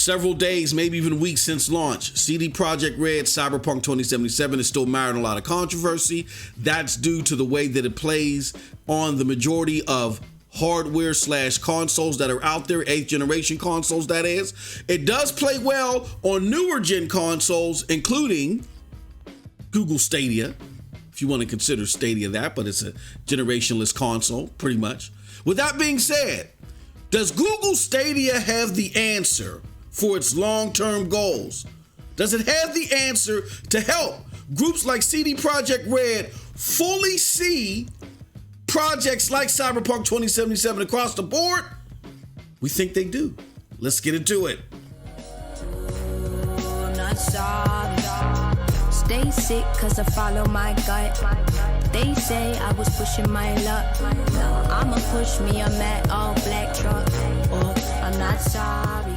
several days, maybe even weeks since launch. CD Projekt Red Cyberpunk 2077 is still mired in a lot of controversy. That's due to the way that it plays on the majority of hardware / consoles that are out there, 8th generation consoles that is. It does play well on newer gen consoles, including Google Stadia, if you want to consider Stadia that, but it's a generationless console, pretty much. With that being said, does Google Stadia have the answer for its long-term goals? Does it have the answer to help groups like CD Projekt Red fully see projects like Cyberpunk 2077 across the board? We think they do. Let's get into it. Stay sick cause I follow my gut. They say I was pushing my luck. I'ma push me a matte all black truck. Oh, I'm not sorry.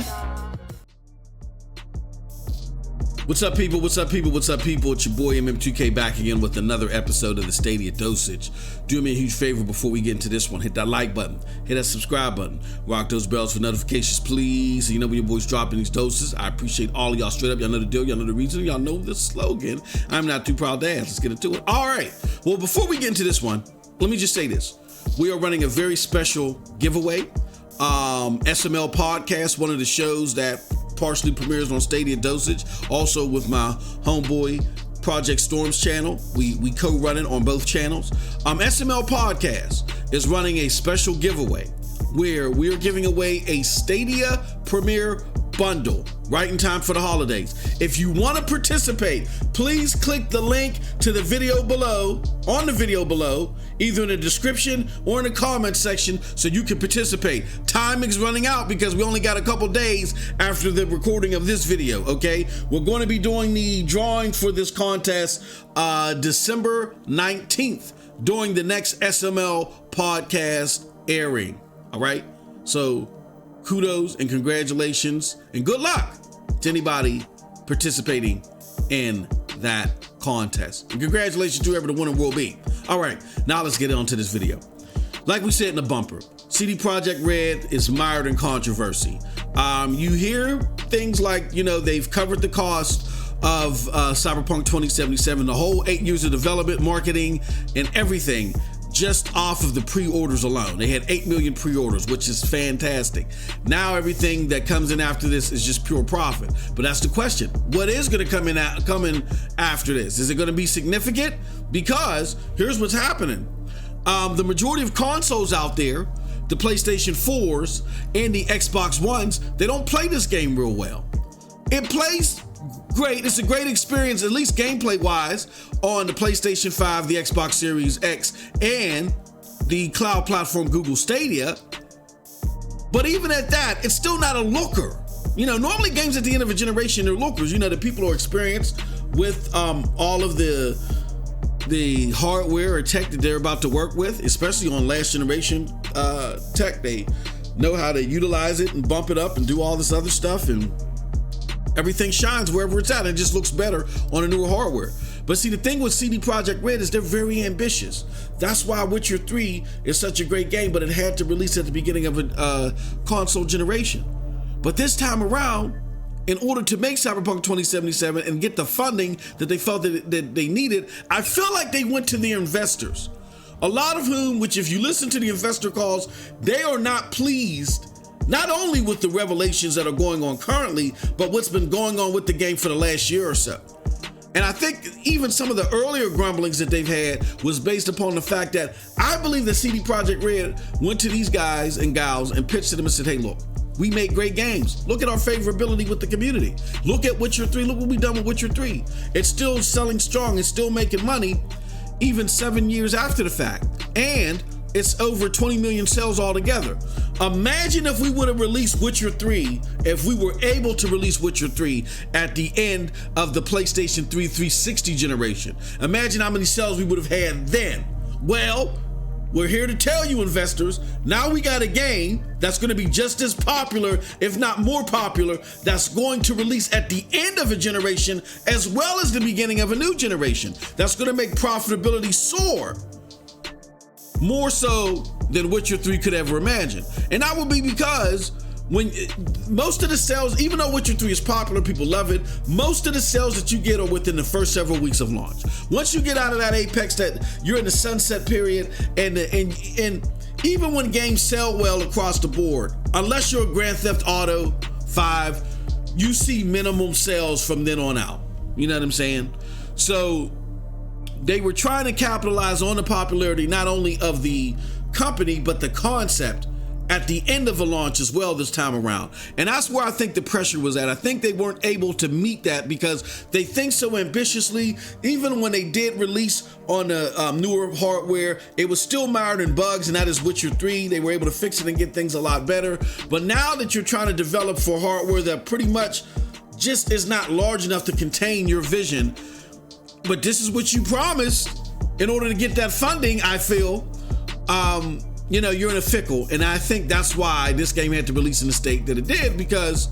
What's up, people? What's up, people? What's up, people? It's your boy MM2K back again with another episode of the Stadia Dosage. Do me a huge favor before we get into this one. Hit that like button. Hit that subscribe button. Rock those bells for notifications, please. So you know when your boy's dropping these doses. I appreciate all of y'all straight up. Y'all know the deal. Y'all know the reason. Y'all know the slogan. I'm not too proud to ask. Let's get into it. All right. Well, before we get into this one, let me just say this. We are running a very special giveaway. SML Podcast, one of the shows that partially premieres on Stadia Dosage, also with my homeboy Project Storm's channel. We co-run it on both channels. SML Podcast is running a special giveaway where we are giving away a Stadia Premiere bundle right in time for the holidays. If you want to participate, please click the link to the video below, on the video below, either in the description or in the comment section so you can participate. Time is running out because we only got a couple days after the recording of this video, okay? We're going to be doing the drawing for this contest December 19th during the next SML podcast airing, all right? So kudos and congratulations and good luck to anybody participating in that contest. And congratulations to whoever the winner will be. All right, now let's get on to this video. Like we said in the bumper, CD Projekt Red is mired in controversy. You hear things like, you know, they've covered the cost of Cyberpunk 2077, the whole 8 years of development, marketing, and everything just off of the pre-orders alone. They had 8 million pre-orders, which is fantastic. Now everything that comes in after this is just pure profit. But that's the question. What is going to come in after this? Is it going to be significant? Because here's what's happening. The majority of consoles out there, the PlayStation 4s and the Xbox Ones, they don't play this game real well. It plays great. It's a great experience, at least gameplay wise, on the PlayStation 5, the Xbox Series X, and the cloud platform Google Stadia. But even at that, it's still not a looker. You know, normally games at the end of a generation are lookers. You know, the people who are experienced with all of the hardware or tech that they're about to work with, especially on last generation tech. They know how to utilize it and bump it up and do all this other stuff, and everything shines wherever it's at. It just looks better on a newer hardware. But see, the thing with CD Projekt Red is they're very ambitious. That's why Witcher 3 is such a great game, but it had to release at the beginning of a console generation. But this time around, in order to make Cyberpunk 2077 and get the funding that they felt that they needed, I feel like they went to the investors. A lot of whom, which if you listen to the investor calls, they are not pleased not only with the revelations that are going on currently, but what's been going on with the game for the last year or so. And I think even some of the earlier grumblings that they've had was based upon the fact that I believe that CD Projekt Red went to these guys and gals and pitched to them and said, hey, look, we make great games. Look at our favorability with the community. Look at Witcher 3. Look what we've done with Witcher 3. It's still selling strong. It's still making money even 7 years after the fact. And it's over 20 million sales altogether. Imagine if we would have released Witcher 3, if we were able to release Witcher 3 at the end of the PlayStation 3 360 generation. Imagine how many sales we would have had then. Well, we're here to tell you, investors, now we got a game that's going to be just as popular, if not more popular, that's going to release at the end of a generation as well as the beginning of a new generation. That's going to make profitability soar. More so than Witcher 3 could ever imagine. And that will be because when most of the sales, even though Witcher 3 is popular, people love it, most of the sales that you get are within the first several weeks of launch. Once you get out of that apex, that you're in the sunset period, and even when games sell well across the board, unless you're a Grand Theft Auto 5, you see minimum sales from then on out. You know what I'm saying? So they were trying to capitalize on the popularity not only of the company, but the concept at the end of a launch as well this time around. And that's where I think the pressure was at. I think they weren't able to meet that because they think so ambitiously. Even when they did release on the newer hardware, it was still mired in bugs, and that is Witcher 3. They were able to fix it and get things a lot better. But now that you're trying to develop for hardware that pretty much just is not large enough to contain your vision, but this is what you promised in order to get that funding, I feel, you're in a fickle. And I think that's why this game had to release in the state that it did, because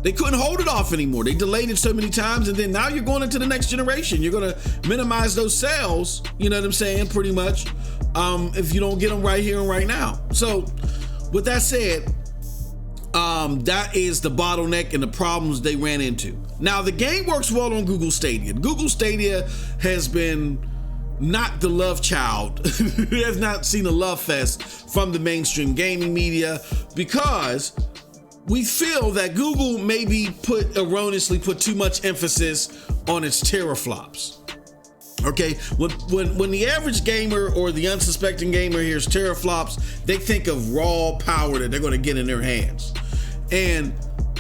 they couldn't hold it off anymore. They delayed it so many times, and then now you're going into the next generation. You're going to minimize those sales, you know what I'm saying, pretty much, if you don't get them right here and right now. So with that said, that is the bottleneck and the problems they ran into. Now, the game works well on Google Stadia. Google Stadia has been not the love child. It has not seen a love fest from the mainstream gaming media, because we feel that Google maybe erroneously put too much emphasis on its teraflops. Okay, when the average gamer or the unsuspecting gamer hears teraflops, they think of raw power that they're going to get in their hands. And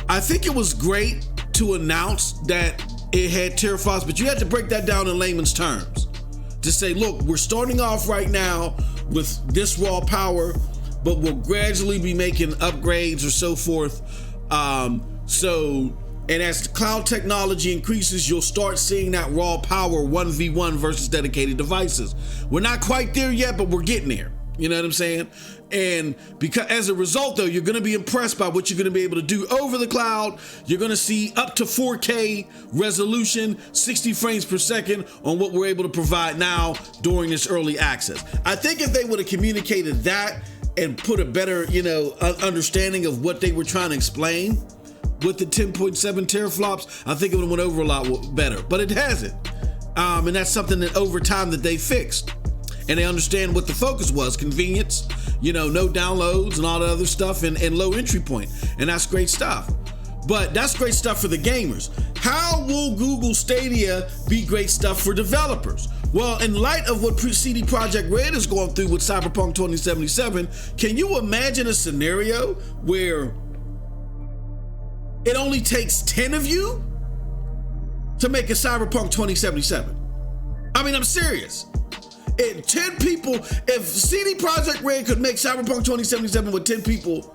I think it was great to announce that it had teraflops, but you had to break that down in layman's terms to say, look, we're starting off right now with this raw power, but we'll gradually be making upgrades or so forth. And as the cloud technology increases, you'll start seeing that raw power 1v1 versus dedicated devices. We're not quite there yet, but we're getting there. You know what I'm saying? And because as a result, though, you're going to be impressed by what you're going to be able to do over the cloud. You're going to see up to 4K resolution, 60 frames per second on what we're able to provide now during this early access. I think if they would have communicated that and put a better, understanding of what they were trying to explain with the 10.7 teraflops, I think it would have went over a lot better, but it hasn't. And that's something that over time that they fixed. And they understand what the focus was: convenience, no downloads and all the other stuff, and low entry point. And that's great stuff. But that's great stuff for the gamers. How will Google Stadia be great stuff for developers? Well, in light of what CD Projekt Red is going through with Cyberpunk 2077, can you imagine a scenario where it only takes 10 of you to make a Cyberpunk 2077? I mean, I'm serious. 10 people, if CD Projekt Red could make Cyberpunk 2077 with 10 people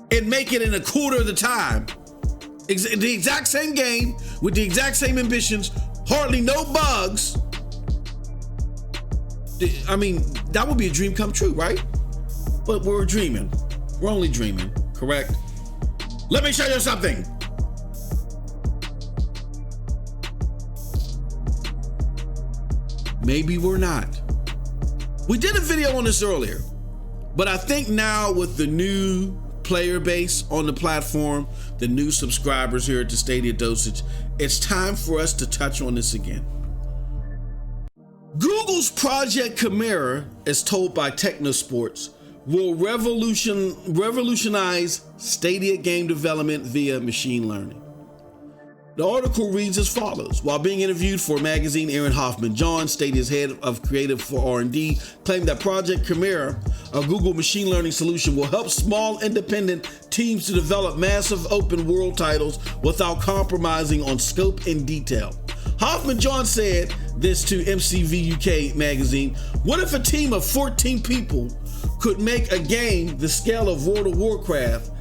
and make it in a quarter of the time, the exact same game with the exact same ambitions, hardly no bugs, I mean, that would be a dream come true, right? But we're dreaming. We're only dreaming, correct? Let me show you something. Maybe we're not. We did a video on this earlier, but I think now with the new player base on the platform, the new subscribers here at the Stadia Dosage, it's time for us to touch on this again. Google's Project Chimera, as told by Technosports, will revolutionize Stadia game development via machine learning. The article reads as follows. While being interviewed for magazine, Aaron Hoffman-John, Stadia's head of creative for R&D, claimed that Project Chimera, a Google machine learning solution, will help small independent teams to develop massive open world titles without compromising on scope and detail. Hoffman-John said this to MCV UK magazine: "What if a team of 14 people could make a game the scale of World of Warcraft?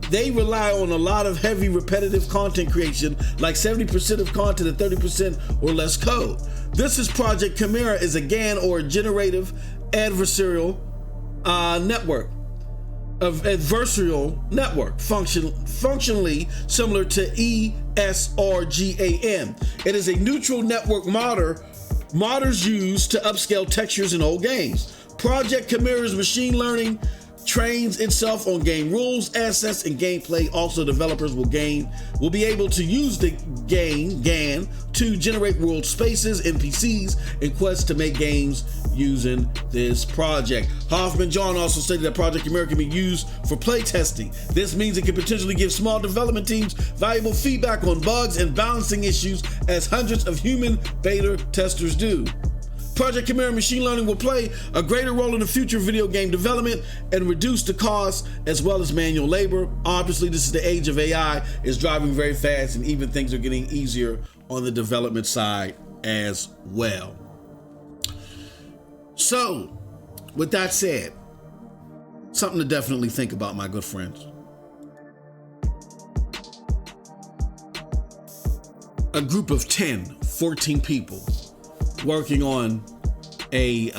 They rely on a lot of heavy repetitive content creation, like 70% of content and 30% or less code. This is Project Chimera, is a GAN or a generative adversarial network. Functionally similar to ESRGAN. It is a neutral network modders use to upscale textures in old games. Project Chimera's machine learning trains itself on game rules, assets, and gameplay. Also, developers will be able to use the GAN to generate world spaces, NPCs, and quests to make games using this project. Hoffman John also stated that Project Chimera can be used for playtesting. This means it can potentially give small development teams valuable feedback on bugs and balancing issues, as hundreds of human beta testers do. Project Chimera machine learning will play a greater role in the future of video game development and reduce the cost as well as manual labor. Obviously, this is the age of AI. It's driving very fast, and even things are getting easier on the development side as well. So, with that said, something to definitely think about, my good friends. A group of 10, 14 people working on a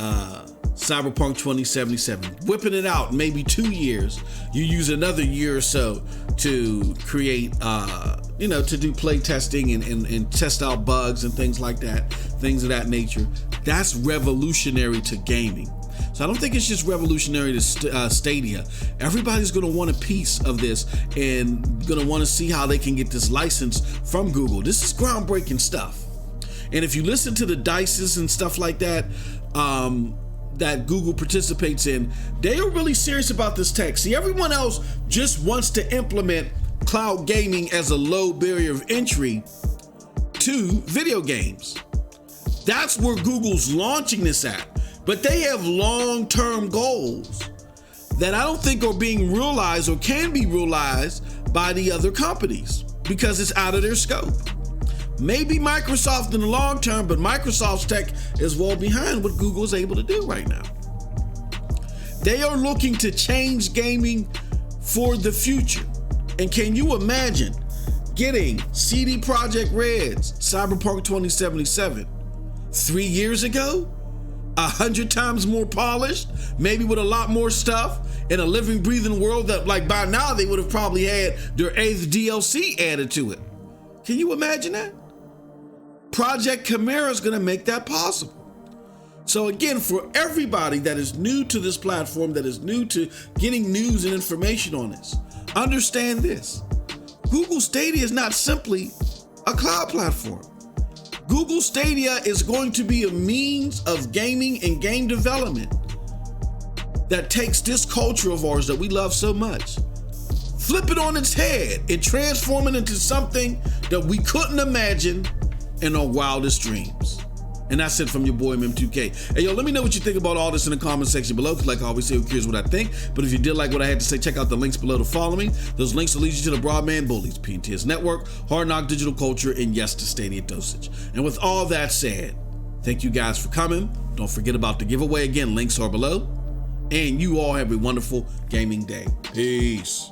Cyberpunk 2077, whipping it out maybe 2 years. You use another year or so to create, to do play testing and test out bugs and things like that, things of that nature. That's revolutionary to gaming. So I don't think it's just revolutionary to Stadia. Everybody's going to want a piece of this and going to want to see how they can get this license from Google. This is groundbreaking stuff. And if you listen to the dices and stuff like that, that Google participates in, they are really serious about this tech. See, everyone else just wants to implement cloud gaming as a low barrier of entry to video games. That's where Google's launching this at. But they have long-term goals that I don't think are being realized or can be realized by the other companies because it's out of their scope. Maybe Microsoft in the long term, but Microsoft's tech is well behind what Google is able to do right now. They are looking to change gaming for the future. And can you imagine getting CD Projekt Red's Cyberpunk 2077 3 years ago? 100 times more polished, maybe with a lot more stuff in a living, breathing world that, like, by now they would have probably had their 8th DLC added to it. Can you imagine that? Project Chimera is going to make that possible. So again, for everybody that is new to this platform, that is new to getting news and information on this, understand this. Google Stadia is not simply a cloud platform. Google Stadia is going to be a means of gaming and game development that takes this culture of ours that we love so much, flip it on its head and transform it into something that we couldn't imagine in our wildest dreams. And that's it from your boy MM2K. Hey, yo, let me know what you think about all this in the comment section below, because like I always say, who cares what I think? But if you did like what I had to say, check out the links below to follow me. Those links will lead you to the Broadman Bullies, PNTS Network, Hard Knock Digital Culture, and yes, to Stadia Dosage. And with all that said, thank you guys for coming. Don't forget about the giveaway. Again, links are below. And you all have a wonderful gaming day. Peace.